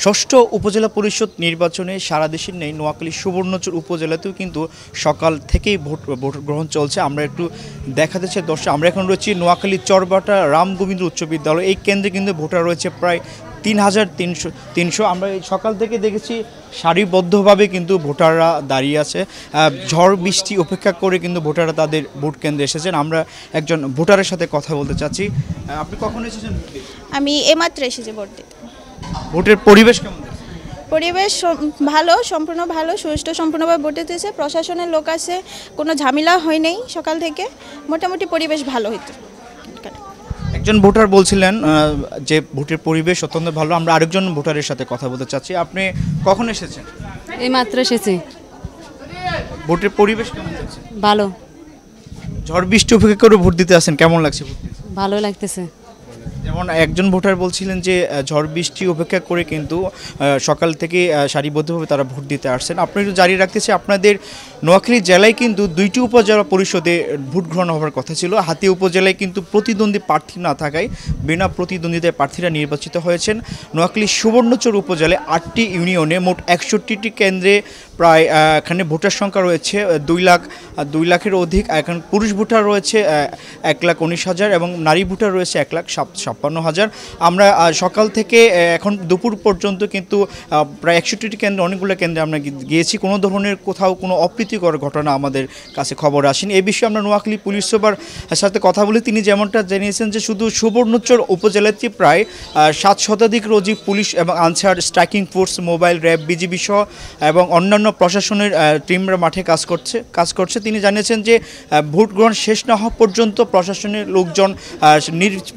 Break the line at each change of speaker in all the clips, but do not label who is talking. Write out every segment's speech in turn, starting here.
ষষ্ঠ উপজেলা পরিষদ নির্বাচনে সারা দেশের নেই নোয়াখালী সুবর্ণচর উপজেলাতেও কিন্তু সকাল থেকেই ভোট গ্রহণ চলছে। আমরা একটু দেখাতে চাই দর্শক, আমরা এখন রয়েছি নোয়াখালী চরবাটা রামগোবিন্দ উচ্চ বিদ্যালয়। এই কেন্দ্রে কিন্তু ভোটার রয়েছে প্রায় ৩,৩০০। আমরা এই সকাল থেকে দেখেছি সারিবদ্ধভাবে কিন্তু ভোটাররা দাঁড়িয়ে আছে। ঝড় বৃষ্টি উপেক্ষা করে কিন্তু ভোটাররা তাদের ভোট কেন্দ্রে এসেছেন। আমরা একজন ভোটারের সাথে কথা বলতে চাচ্ছি। আপনি কখন এসেছেন?
আমি এইমাত্র এসেছি ভোট দিতে।
ভোটের পরিবেশ কেমন?
পরিবেশ ভালো, সম্পূর্ণ ভালো, সুষ্ঠু সম্পূর্ণভাবে ভোট দিতেছে। প্রশাসনের লোক আছে, কোনো ঝামেলা হয় নাই সকাল থেকে। মোটামুটি পরিবেশ ভালো হইতো।
একজন ভোটার বলছিলেন যে ভোটের পরিবেশ অত্যন্ত ভালো। আমরা আরেকজন ভোটারের সাথে কথা বলতে চাচ্ছি। আপনি কখন এসেছেন?
এই মাত্র এসেছি।
ভোটের পরিবেশ কেমন লাগছে?
ভালো।
ঝড় বৃষ্টি উপেক্ষা করে ভোট দিতে আসেন, কেমন লাগছে ভোট দিতে?
ভালো লাগতেছে।
যেমন একজন ভোটার বলছিলেন যে ঝড় বৃষ্টি উপেক্ষা করে কিন্তু সকাল থেকে সারিবদ্ধভাবে তারা ভোট দিতে আসছেন। আপনি একটু জারি রাখতেছি, আপনাদের নোয়াখালী জেলায় কিন্তু 2টি উপজেলা পরিষদে ভোট গ্রহণ হওয়ার কথা ছিল। হাতিয়া উপজেলায় কিন্তু প্রতিদ্বন্দ্বী প্রার্থী না থাকায় বিনা প্রতিদ্বন্দ্বিতায় প্রার্থীরা নির্বাচিত হয়েছেন। নোয়াখালী সুবর্ণচর উপজেলায় 8টি ইউনিয়নে মোট 61টি কেন্দ্রে প্রায় এখানে ভোটার সংখ্যা রয়েছে 2 লাখের অধিক। এখন পুরুষ ভোটার রয়েছে 1,19,000 এবং নারী ভোটার রয়েছে 1,56,000। আমরা সকাল থেকে এখন দুপুর পর্যন্ত কিন্তু প্রায় 61টি কেন্দ্রে, অনেকগুলো কেন্দ্রে আমরা গিয়েছি। কোনো ধরনের কোথাও কোনো অপ্রীতিকর ঘটনা আমাদের কাছে খবর আসেনি। এই বিষয়ে আমরা নোয়াখালী পুলিশ সুপার সাথে কথা বলি। তিনি যেমনটা জানিয়েছেন যে শুধু সুবর্ণচর উপজেলাতে প্রায় 7 শতাধিক অধিক পুলিশ এবং answer, striking force, mobile, RAB, BGB সহ এবং অন্যান্য প্রশাসনের টিমরা মাঠে কাজ করছে। তিনি জানিয়েছেন যে ভোট গ্রহণ শেষ না হওয়া পর্যন্ত প্রশাসনের লোকজন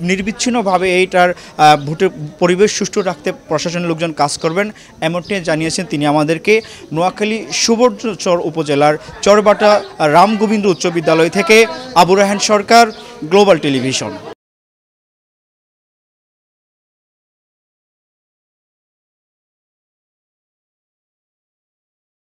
নির্বিচ্ছিন্নভাবে এইটার ভোটের পরিবেশ সুষ্ঠু রাখতে প্রশাসনের লোকজন কাজ করবেন, এমনটি জানিয়েছেন তিনি আমাদেরকে। নোয়াখালী সুবর্ণচর উপজেলার চরবাটা রামগোবিন্দ উচ্চ বিদ্যালয় থেকে আবু রায়হান সরকার, গ্লোবাল টেলিভিশন।